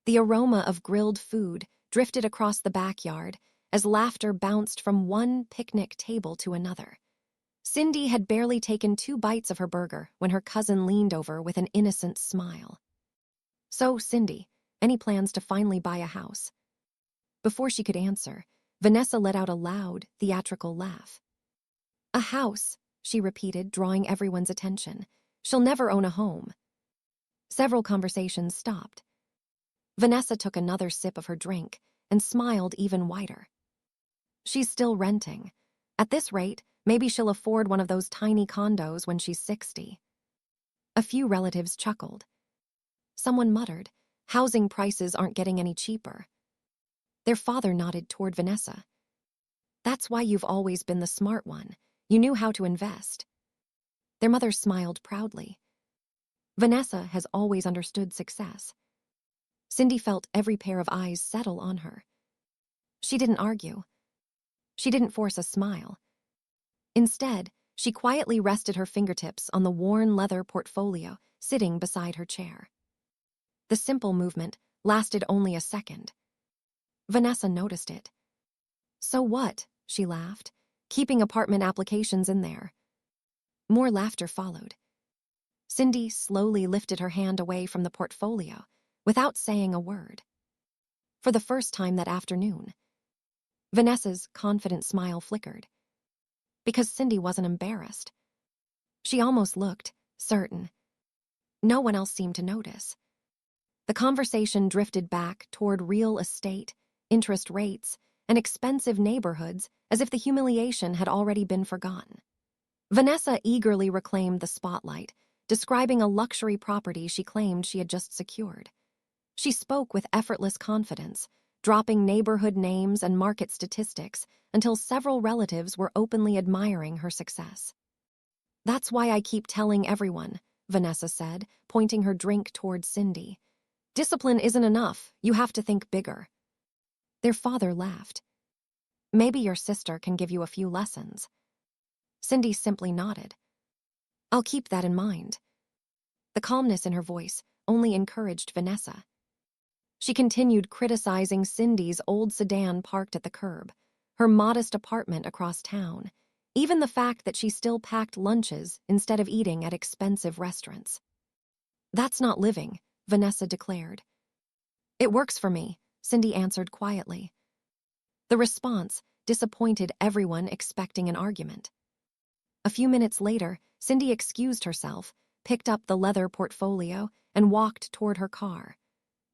The aroma of grilled food drifted across the backyard as laughter bounced from one picnic table to another. Cindy had barely taken 2 bites of her burger when her cousin leaned over with an innocent smile. "So, Cindy, any plans to finally buy a house?" Before she could answer, Vanessa let out a loud, theatrical laugh. "A house," she repeated, drawing everyone's attention. "She'll never own a home." Several conversations stopped. Vanessa took another sip of her drink and smiled even wider. "She's still renting. At this rate, maybe she'll afford one of those tiny condos when she's 60. A few relatives chuckled. Someone muttered, "Housing prices aren't getting any cheaper." Their father nodded toward Vanessa. "That's why you've always been the smart one. You knew how to invest." Their mother smiled proudly. Vanessa has always understood success. Cindy felt every pair of eyes settle on her. She didn't argue. She didn't force a smile. Instead, she quietly rested her fingertips on the worn leather portfolio sitting beside her chair. The simple movement lasted only a second. Vanessa noticed it. "So what?" she laughed, "keeping apartment applications in there." More laughter followed. Cindy slowly lifted her hand away from the portfolio without saying a word. For the first time that afternoon, Vanessa's confident smile flickered. Because Cindy wasn't embarrassed. She almost looked certain. No one else seemed to notice. The conversation drifted back toward real estate, interest rates, and expensive neighborhoods as if the humiliation had already been forgotten. Vanessa eagerly reclaimed the spotlight, describing a luxury property she claimed she had just secured. She spoke with effortless confidence, dropping neighborhood names and market statistics until several relatives were openly admiring her success. "That's why I keep telling everyone," Vanessa said, pointing her drink toward Cindy. "Discipline isn't enough. You have to think bigger." Their father laughed. "Maybe your sister can give you a few lessons." Cindy simply nodded. "I'll keep that in mind." The calmness in her voice only encouraged Vanessa. She continued criticizing Cindy's old sedan parked at the curb, her modest apartment across town, even the fact that she still packed lunches instead of eating at expensive restaurants. "That's not living," Vanessa declared. "It works for me," Cindy answered quietly. The response disappointed everyone expecting an argument. A few minutes later, Cindy excused herself, picked up the leather portfolio, and walked toward her car.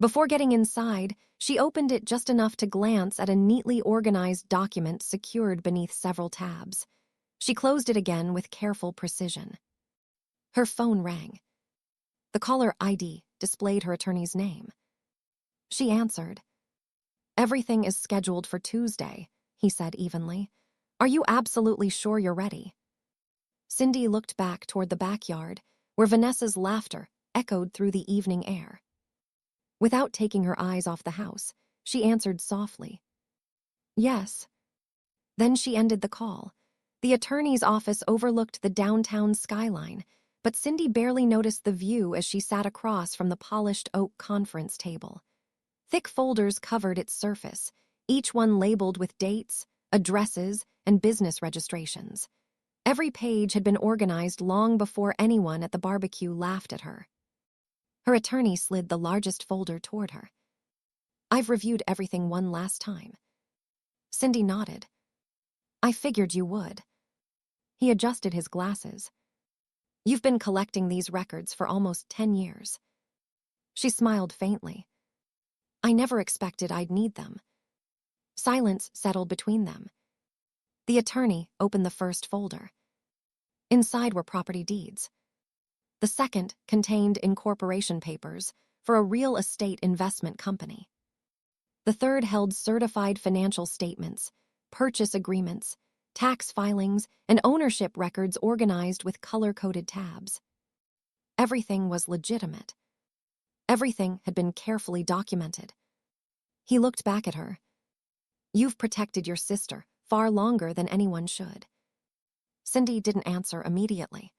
Before getting inside, she opened it just enough to glance at a neatly organized document secured beneath several tabs. She closed it again with careful precision. Her phone rang. The caller ID displayed her attorney's name. She answered. "Everything is scheduled for Tuesday," he said evenly. "Are you absolutely sure you're ready?" Cindy looked back toward the backyard, where Vanessa's laughter echoed through the evening air. Without taking her eyes off the house, she answered softly. "Yes." Then she ended the call. The attorney's office overlooked the downtown skyline, but Cindy barely noticed the view as she sat across from the polished oak conference table. Thick folders covered its surface, each one labeled with dates, addresses, and business registrations. Every page had been organized long before anyone at the barbecue laughed at her. Her attorney slid the largest folder toward her. "I've reviewed everything one last time." Cindy nodded. "I figured you would." He adjusted his glasses. "You've been collecting these records for almost 10 years. She smiled faintly. "I never expected I'd need them." Silence settled between them. The attorney opened the first folder. Inside were property deeds. The second contained incorporation papers for a real estate investment company. The third held certified financial statements, purchase agreements, tax filings, and ownership records organized with color-coded tabs. Everything was legitimate. Everything had been carefully documented. He looked back at her. "You've protected your sister far longer than anyone should." Cindy didn't answer immediately.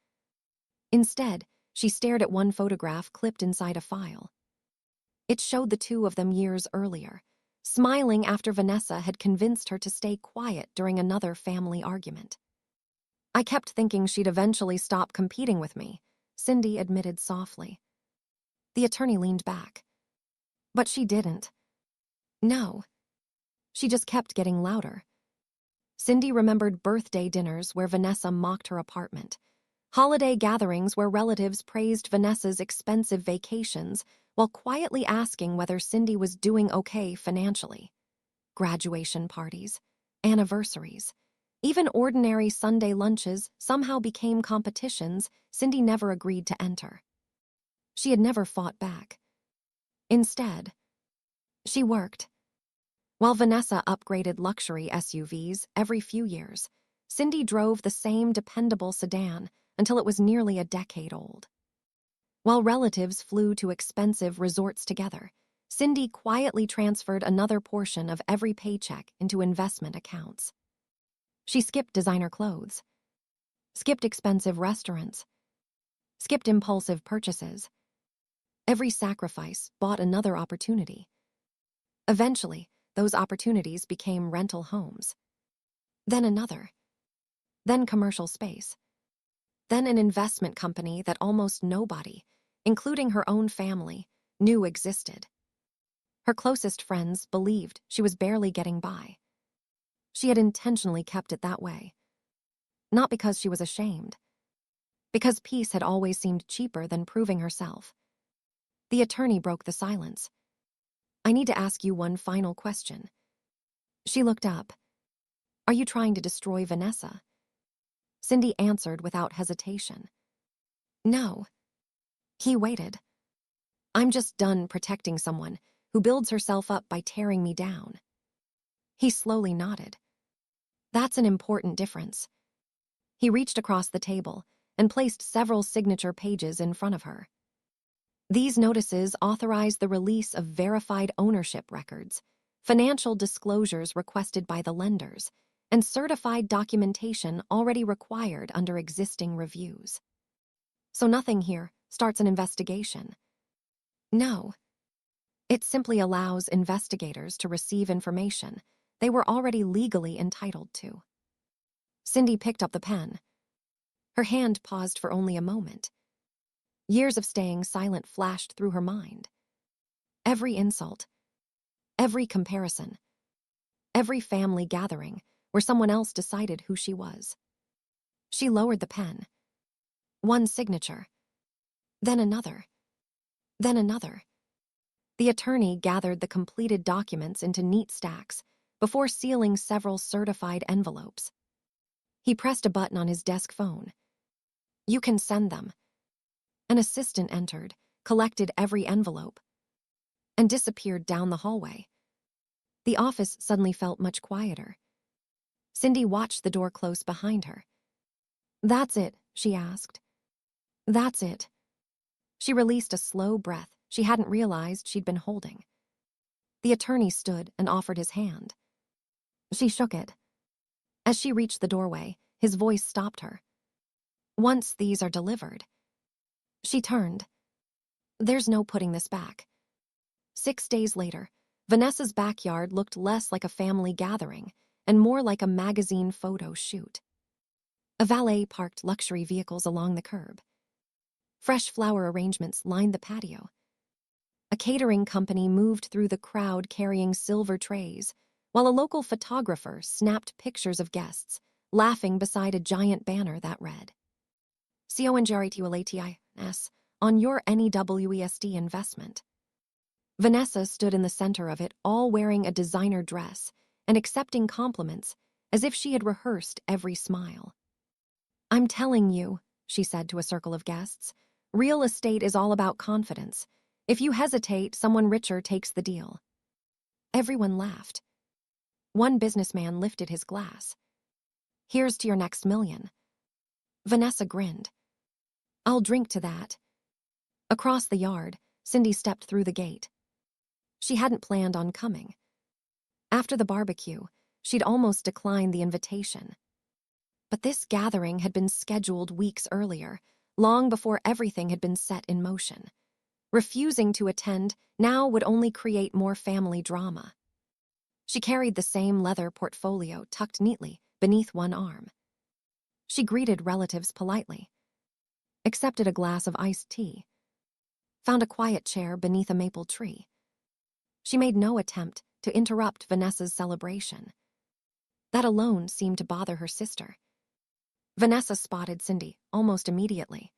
Instead, she stared at one photograph clipped inside a file. It showed the two of them years earlier, smiling after Vanessa had convinced her to stay quiet during another family argument. I kept thinking she'd eventually stop competing with me, Cindy admitted softly. The attorney leaned back. But she didn't. No. She just kept getting louder. Cindy remembered birthday dinners where Vanessa mocked her apartment, holiday gatherings where relatives praised Vanessa's expensive vacations while quietly asking whether Cindy was doing okay financially. Graduation parties, anniversaries, even ordinary Sunday lunches somehow became competitions Cindy never agreed to enter. She had never fought back. Instead, she worked. While Vanessa upgraded luxury SUVs every few years, Cindy drove the same dependable sedan until it was nearly a decade old. While relatives flew to expensive resorts together, Cindy quietly transferred another portion of every paycheck into investment accounts. She skipped designer clothes, skipped expensive restaurants, skipped impulsive purchases. Every sacrifice bought another opportunity. Eventually, those opportunities became rental homes. Then another. Then commercial space. Then an investment company that almost nobody, including her own family, knew existed. Her closest friends believed she was barely getting by. She had intentionally kept it that way. Not because she was ashamed. Because peace had always seemed cheaper than proving herself. The attorney broke the silence. I need to ask you one final question. She looked up. Are you trying to destroy Vanessa? Cindy answered without hesitation. No. He waited. I'm just done protecting someone who builds herself up by tearing me down. He slowly nodded. That's an important difference. He reached across the table and placed several signature pages in front of her. These notices authorize the release of verified ownership records, financial disclosures requested by the lenders, and certified documentation already required under existing reviews. So nothing here starts an investigation. No. It simply allows investigators to receive information they were already legally entitled to. Cindy picked up the pen. Her hand paused for only a moment. Years of staying silent flashed through her mind. Every insult, every comparison, every family gathering where someone else decided who she was. She lowered the pen. One signature. Then another. Then another. The attorney gathered the completed documents into neat stacks before sealing several certified envelopes. He pressed a button on his desk phone. You can send them. An assistant entered, collected every envelope, and disappeared down the hallway. The office suddenly felt much quieter. Cindy watched the door close behind her. That's it, she asked. That's it. She released a slow breath she hadn't realized she'd been holding. The attorney stood and offered his hand. She shook it. As she reached the doorway, his voice stopped her. Once these are delivered. She turned. There's no putting this back. 6 days later, Vanessa's backyard looked less like a family gathering and more like a magazine photo shoot. A valet parked luxury vehicles along the curb. Fresh flower arrangements lined the patio. A catering company moved through the crowd carrying silver trays, while a local photographer snapped pictures of guests, laughing beside a giant banner that read, CONGRATULATIS on your NEWESD investment. Vanessa stood in the center of it, all wearing a designer dress and accepting compliments as if she had rehearsed every smile. I'm telling you, she said to a circle of guests, real estate is all about confidence. If you hesitate, someone richer takes the deal. Everyone laughed. One businessman lifted his glass. Here's to your next million. Vanessa grinned. I'll drink to that. Across the yard, Cindy stepped through the gate. She hadn't planned on coming. After the barbecue, she'd almost declined the invitation. But this gathering had been scheduled weeks earlier, long before everything had been set in motion. Refusing to attend now would only create more family drama. She carried the same leather portfolio tucked neatly beneath one arm. She greeted relatives politely, accepted a glass of iced tea, found a quiet chair beneath a maple tree. She made no attempt to interrupt Vanessa's celebration. That alone seemed to bother her sister. Vanessa spotted Cindy almost immediately.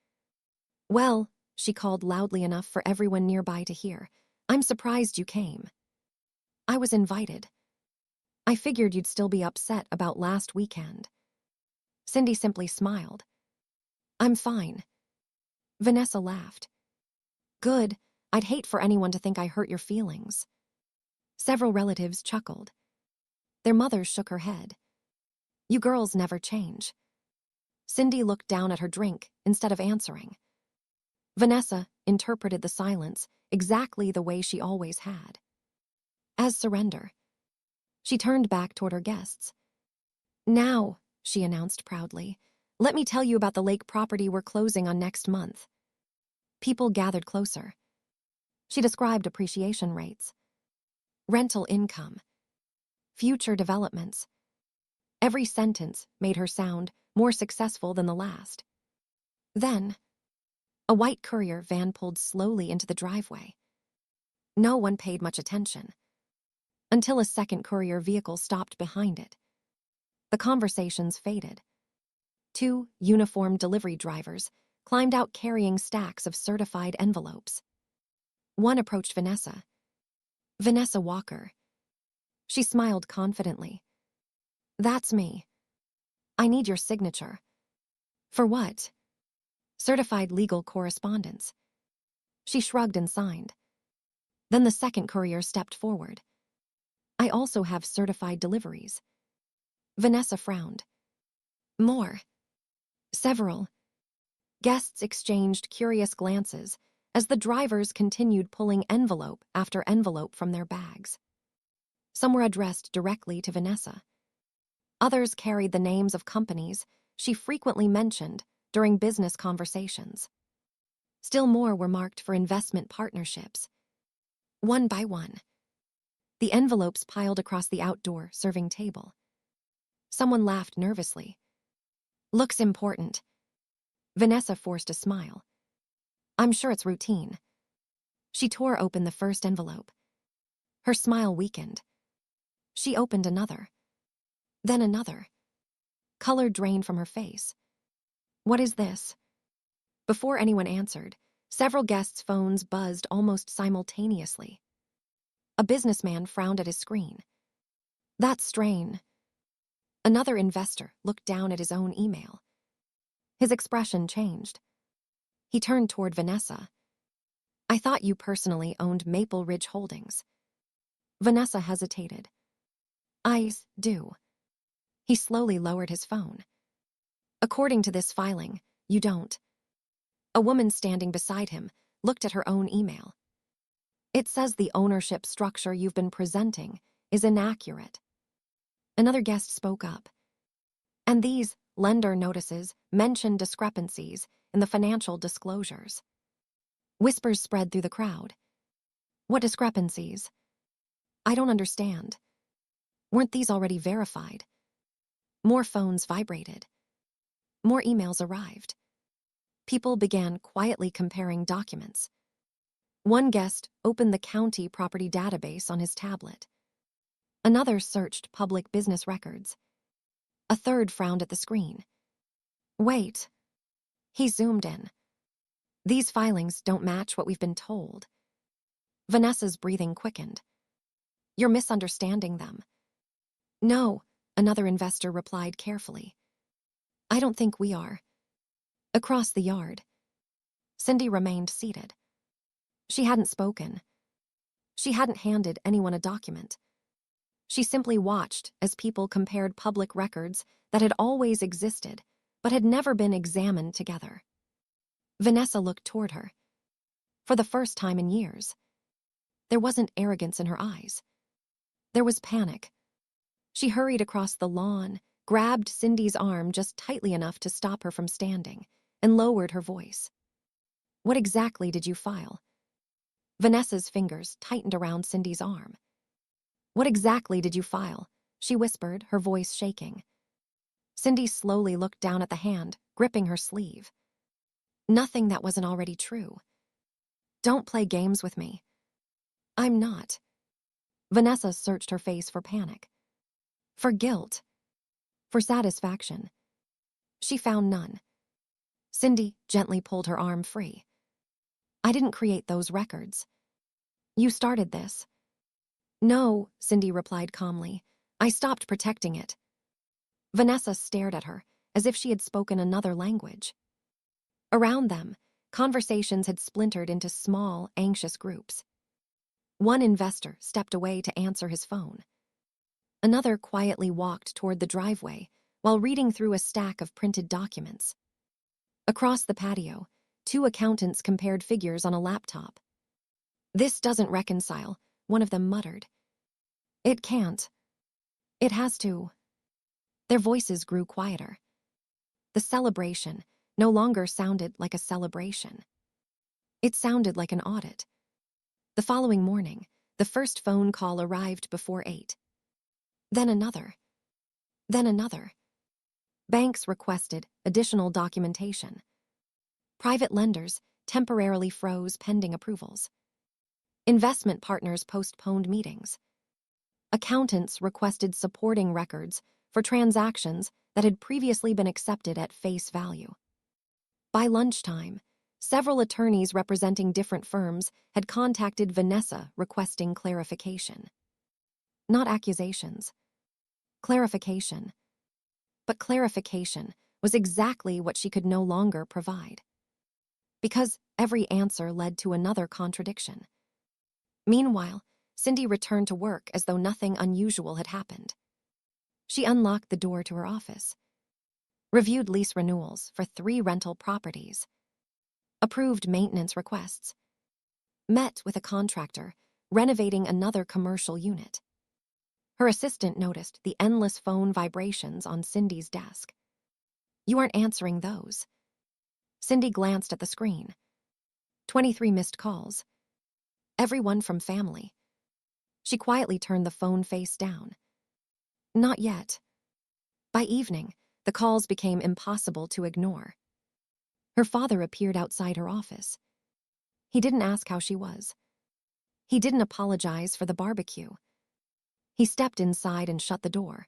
"Well," she called loudly enough for everyone nearby to hear, "I'm surprised you came. I was invited. I figured you'd still be upset about last weekend." Cindy simply smiled. "I'm fine." Vanessa laughed. "Good. I'd hate for anyone to think I hurt your feelings." Several relatives chuckled. Their mothers shook her head. "You girls never change." Cindy looked down at her drink instead of answering. Vanessa interpreted the silence exactly the way she always had, as surrender. She turned back toward her guests. "Now," she announced proudly, "let me tell you about the lake property we're closing on next month." People gathered closer. She described appreciation rates, rental income, future developments. Every sentence made her sound more successful than the last. Then, a white courier van pulled slowly into the driveway. No one paid much attention, until a second courier vehicle stopped behind it. The conversations faded. Two uniformed delivery drivers climbed out carrying stacks of certified envelopes. One approached Vanessa. Vanessa Walker. She smiled confidently. "That's me. I need your signature." "For what?" "Certified legal correspondence." She shrugged and signed. Then the second courier stepped forward. "I also have certified deliveries." Vanessa frowned. "More?" "Several." Guests exchanged curious glances as the drivers continued pulling envelope after envelope from their bags. Some were addressed directly to Vanessa. Others carried the names of companies she frequently mentioned during business conversations. Still more were marked for investment partnerships. One by one, the envelopes piled across the outdoor serving table. Someone laughed nervously. "Looks important." Vanessa forced a smile. "I'm sure it's routine." She tore open the first envelope. Her smile weakened. She opened another. Then another. Color drained from her face. "What is this?" Before anyone answered, several guests' phones buzzed almost simultaneously. A businessman frowned at his screen. "That's strain." Another investor looked down at his own email. His expression changed. He turned toward Vanessa. "I thought you personally owned Maple Ridge Holdings." Vanessa hesitated. "I do." He slowly lowered his phone. "According to this filing, you don't." A woman standing beside him looked at her own email. "It says the ownership structure you've been presenting is inaccurate." Another guest spoke up. "And these lender notices mention discrepancies in the financial disclosures." Whispers spread through the crowd. "What discrepancies?" "I don't understand. Weren't these already verified?" More phones vibrated. More emails arrived. People began quietly comparing documents. One guest opened the county property database on his tablet. Another searched public business records. A third frowned at the screen. "Wait." He zoomed in. "These filings don't match what we've been told." Vanessa's breathing quickened. "You're misunderstanding them." "No," another investor replied carefully. "I don't think we are." Across the yard, Cindy remained seated. She hadn't spoken. She hadn't handed anyone a document. She simply watched as people compared public records that had always existed but had never been examined together. Vanessa looked toward her. For the first time in years, there wasn't arrogance in her eyes. There was panic. She hurried across the lawn, grabbed Cindy's arm just tightly enough to stop her from standing, and lowered her voice. "What exactly did you file?" Vanessa's fingers tightened around Cindy's arm. "What exactly did you file?" she whispered, her voice shaking. Cindy slowly looked down at the hand, gripping her sleeve. "Nothing that wasn't already true. Don't play games with me." "I'm not." Vanessa searched her face for panic. For guilt. For satisfaction. She found none. Cindy gently pulled her arm free. "I didn't create those records. You started this." "No," Cindy replied calmly. "I stopped protecting it." Vanessa stared at her, as if she had spoken another language. Around them, conversations had splintered into small, anxious groups. One investor stepped away to answer his phone. Another quietly walked toward the driveway while reading through a stack of printed documents. Across the patio, two accountants compared figures on a laptop. "This doesn't reconcile," one of them muttered. "It can't. It has to." Their voices grew quieter. The celebration no longer sounded like a celebration. It sounded like an audit. The following morning, the first phone call arrived before 8. Then another. Then another. Banks requested additional documentation. Private lenders temporarily froze pending approvals. Investment partners postponed meetings. Accountants requested supporting records for transactions that had previously been accepted at face value. By lunchtime, several attorneys representing different firms had contacted Vanessa requesting clarification. Not accusations. Clarification. But clarification was exactly what she could no longer provide. Because every answer led to another contradiction. Meanwhile, Cindy returned to work as though nothing unusual had happened. She unlocked the door to her office, reviewed lease renewals for 3 rental properties, approved maintenance requests, met with a contractor renovating another commercial unit. Her assistant noticed the endless phone vibrations on Cindy's desk. "You aren't answering those." Cindy glanced at the screen. 23 missed calls. Everyone from family. She quietly turned the phone face down. Not yet. By evening, the calls became impossible to ignore. Her father appeared outside her office. He didn't ask how she was. He didn't apologize for the barbecue. He stepped inside and shut the door.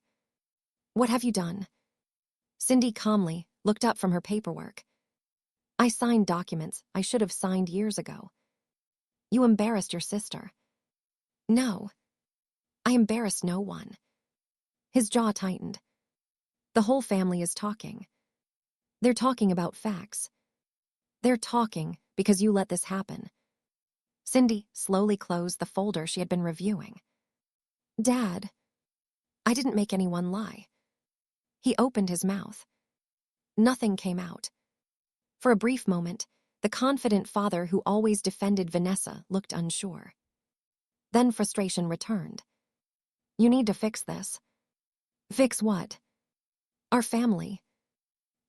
"What have you done?" Cindy calmly looked up from her paperwork. "I signed documents I should have signed years ago." "You embarrassed your sister." "No. I embarrassed no one." His jaw tightened. "The whole family is talking. They're talking about facts. They're talking because you let this happen." Cindy slowly closed the folder she had been reviewing. "Dad, I didn't make anyone lie." He opened his mouth. Nothing came out. For a brief moment, the confident father who always defended Vanessa looked unsure. Then frustration returned. "You need to fix this." "Fix what?" "Our family.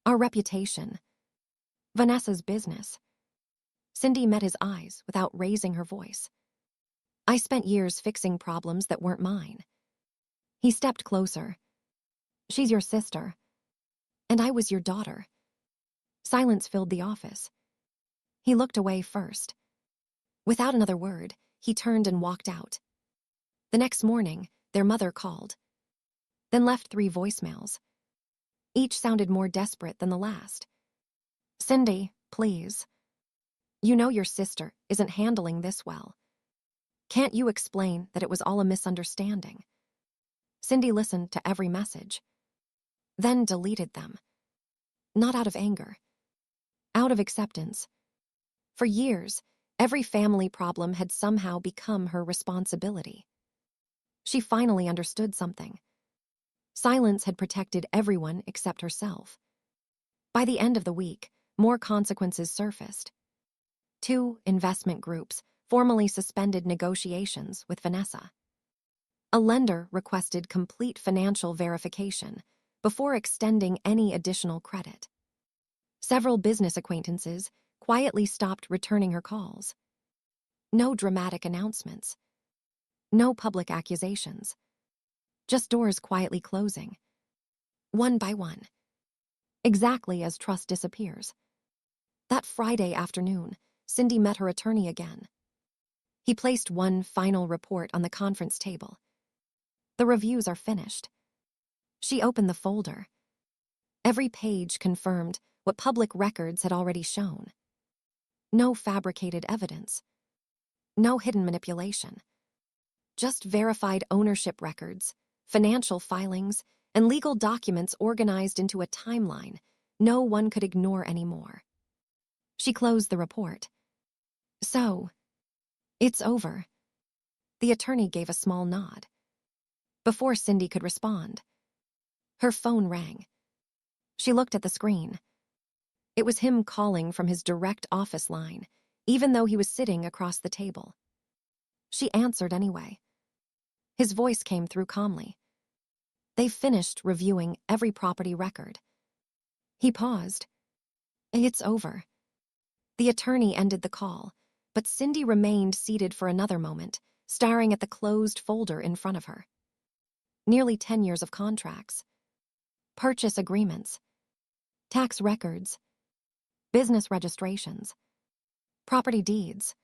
Our reputation. Vanessa's business." Cindy met his eyes without raising her voice. "I spent years fixing problems that weren't mine." He stepped closer. "She's your sister. And I was your daughter." Silence filled the office. He looked away first. Without another word, he turned and walked out. The next morning, their mother called, then left 3 voicemails. Each sounded more desperate than the last. "Cindy, please. You know your sister isn't handling this well. Can't you explain that it was all a misunderstanding?" Cindy listened to every message, then deleted them. Not out of anger. Out of acceptance. For years, every family problem had somehow become her responsibility. She finally understood something. Silence had protected everyone except herself. By the end of the week, more consequences surfaced. 2 investment groups formally suspended negotiations with Vanessa. A lender requested complete financial verification before extending any additional credit. Several business acquaintances quietly stopped returning her calls. No dramatic announcements. No public accusations. Just doors quietly closing. One by one. Exactly as trust disappears. That Friday afternoon, Cindy met her attorney again. He placed one final report on the conference table. The reviews are finished. She opened the folder. Every page confirmed what public records had already shown. No fabricated evidence. No hidden manipulation. Just verified ownership records, financial filings, and legal documents organized into a timeline no one could ignore anymore. She closed the report. So, it's over. The attorney gave a small nod. Before Cindy could respond, her phone rang. She looked at the screen. It was him calling from his direct office line, even though he was sitting across the table. She answered anyway. His voice came through calmly. They finished reviewing every property record. He paused. It's over. The attorney ended the call, but Cindy remained seated for another moment, staring at the closed folder in front of her. Nearly 10 years of contracts. Purchase agreements. Tax records. Business registrations. Property deeds.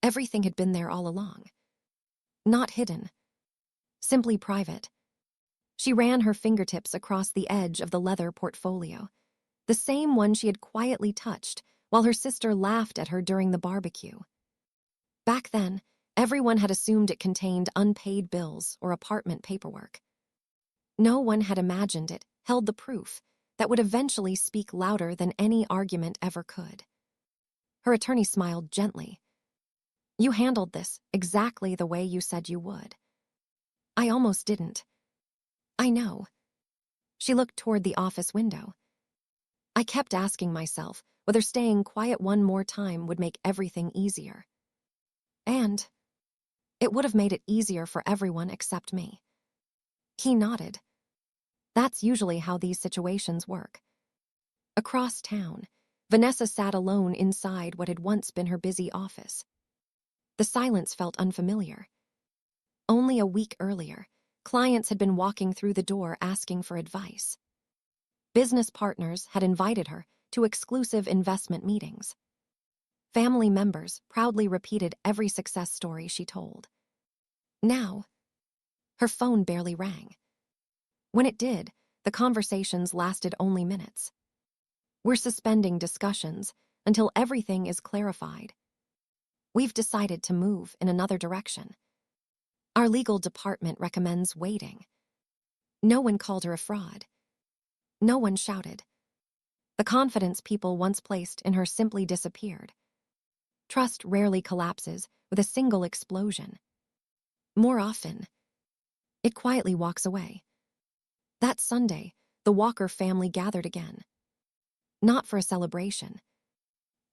Everything had been there all along. Not hidden. Simply private. She ran her fingertips across the edge of the leather portfolio, the same one she had quietly touched while her sister laughed at her during the barbecue. Back then, everyone had assumed it contained unpaid bills or apartment paperwork. No one had imagined it held the proof that would eventually speak louder than any argument ever could. Her attorney smiled gently. You handled this exactly the way you said you would. I almost didn't. I know. She looked toward the office window. I kept asking myself whether staying quiet one more time would make everything easier. And it would have made it easier for everyone except me. He nodded. That's usually how these situations work. Across town, Vanessa sat alone inside what had once been her busy office. The silence felt unfamiliar. Only a week earlier, clients had been walking through the door asking for advice. Business partners had invited her to exclusive investment meetings. Family members proudly repeated every success story she told. Now, her phone barely rang. When it did, the conversations lasted only minutes. We're suspending discussions until everything is clarified. We've decided to move in another direction. Our legal department recommends waiting. No one called her a fraud. No one shouted. The confidence people once placed in her simply disappeared. Trust rarely collapses with a single explosion. More often, it quietly walks away. That Sunday, the Walker family gathered again. Not for a celebration.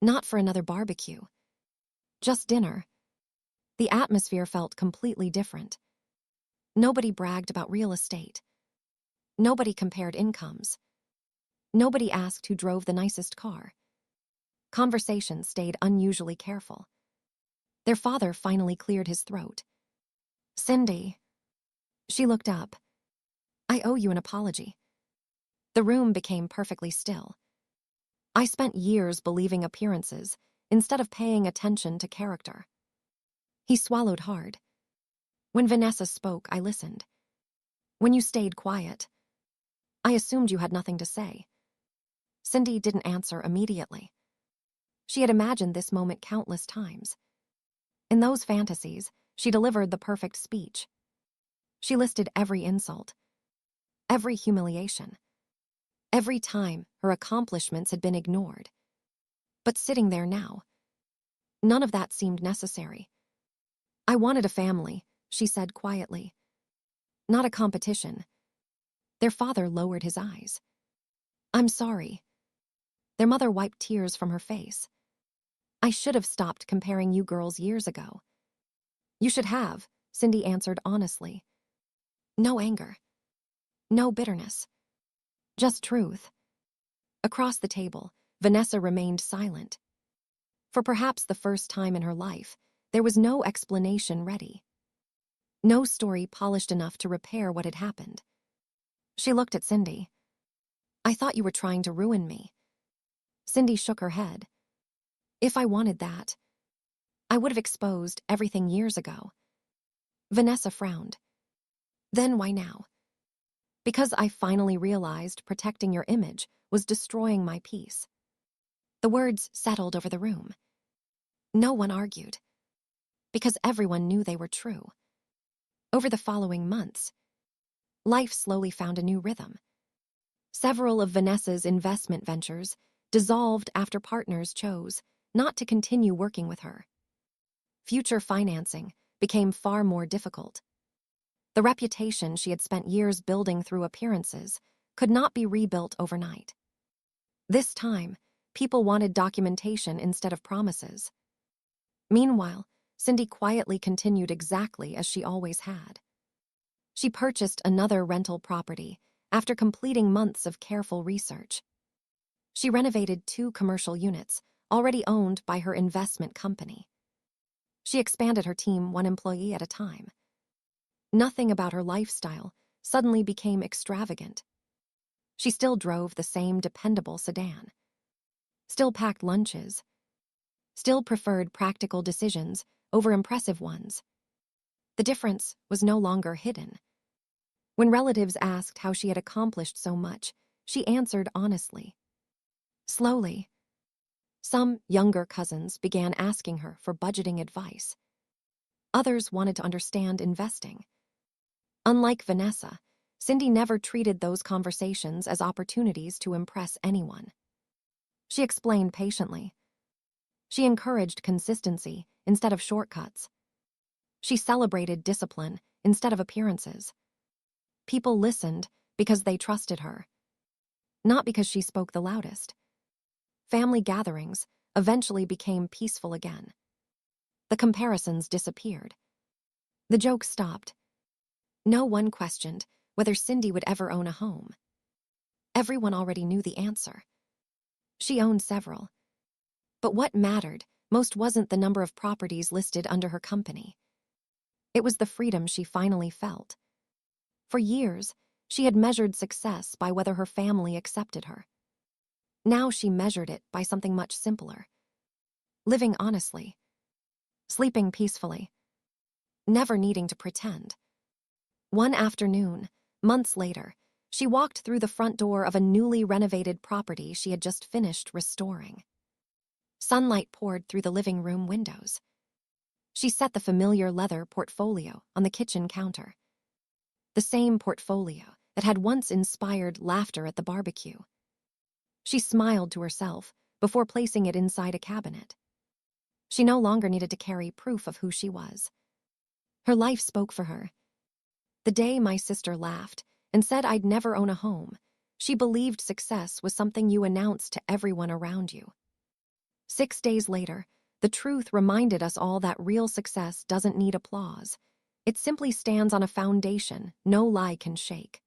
Not for another barbecue. Just dinner. The atmosphere felt completely different. Nobody bragged about real estate. Nobody compared incomes. Nobody asked who drove the nicest car. Conversation stayed unusually careful. Their father finally cleared his throat. Cindy. She looked up. I owe you an apology. The room became perfectly still. I spent years believing appearances instead of paying attention to character. He swallowed hard. When Vanessa spoke, I listened. When you stayed quiet, I assumed you had nothing to say. Cindy didn't answer immediately. She had imagined this moment countless times. In those fantasies, she delivered the perfect speech. She listed every insult, every humiliation, every time her accomplishments had been ignored. But sitting there now, none of that seemed necessary. I wanted a family, she said quietly. Not a competition. Their father lowered his eyes. I'm sorry. Their mother wiped tears from her face. I should have stopped comparing you girls years ago. You should have, Cindy answered honestly. No anger. No bitterness. Just truth. Across the table, Vanessa remained silent. For perhaps the first time in her life, There was no explanation ready. No story polished enough to repair what had happened. She looked at Cindy. "I thought you were trying to ruin me." Cindy shook her head. "If I wanted that, I would have exposed everything years ago." Vanessa frowned. "Then why now?" "Because I finally realized protecting your image was destroying my peace." The words settled over the room. No one argued, because everyone knew they were true. Over the following months, life slowly found a new rhythm. Several of Vanessa's investment ventures dissolved after partners chose not to continue working with her. Future financing became far more difficult. The reputation she had spent years building through appearances could not be rebuilt overnight. This time, people wanted documentation instead of promises. Meanwhile, Cindy quietly continued exactly as she always had. She purchased another rental property after completing months of careful research. She renovated 2 commercial units already owned by her investment company. She expanded her team 1 employee at a time. Nothing about her lifestyle suddenly became extravagant. She still drove the same dependable sedan, still packed lunches, still preferred practical decisions over impressive ones. The difference was no longer hidden. When relatives asked how she had accomplished so much, she answered honestly. Slowly, some younger cousins began asking her for budgeting advice. Others wanted to understand investing. Unlike Vanessa, Cindy never treated those conversations as opportunities to impress anyone. She explained patiently. She encouraged consistency instead of shortcuts. She celebrated discipline instead of appearances. People listened because they trusted her, not because she spoke the loudest. Family gatherings eventually became peaceful again. The comparisons disappeared. The jokes stopped. No one questioned whether Cindy would ever own a home. Everyone already knew the answer. She owned several. But what mattered most wasn't the number of properties listed under her company. It was the freedom she finally felt. For years, she had measured success by whether her family accepted her. Now she measured it by something much simpler. Living honestly. Sleeping peacefully. Never needing to pretend. One afternoon, months later, she walked through the front door of a newly renovated property she had just finished restoring. Sunlight poured through the living room windows. She set the familiar leather portfolio on the kitchen counter. The same portfolio that had once inspired laughter at the barbecue. She smiled to herself before placing it inside a cabinet. She no longer needed to carry proof of who she was. Her life spoke for her. The day my sister laughed and said I'd never own a home, she believed success was something you announced to everyone around you. 6 days later, the truth reminded us all that real success doesn't need applause. It simply stands on a foundation no lie can shake.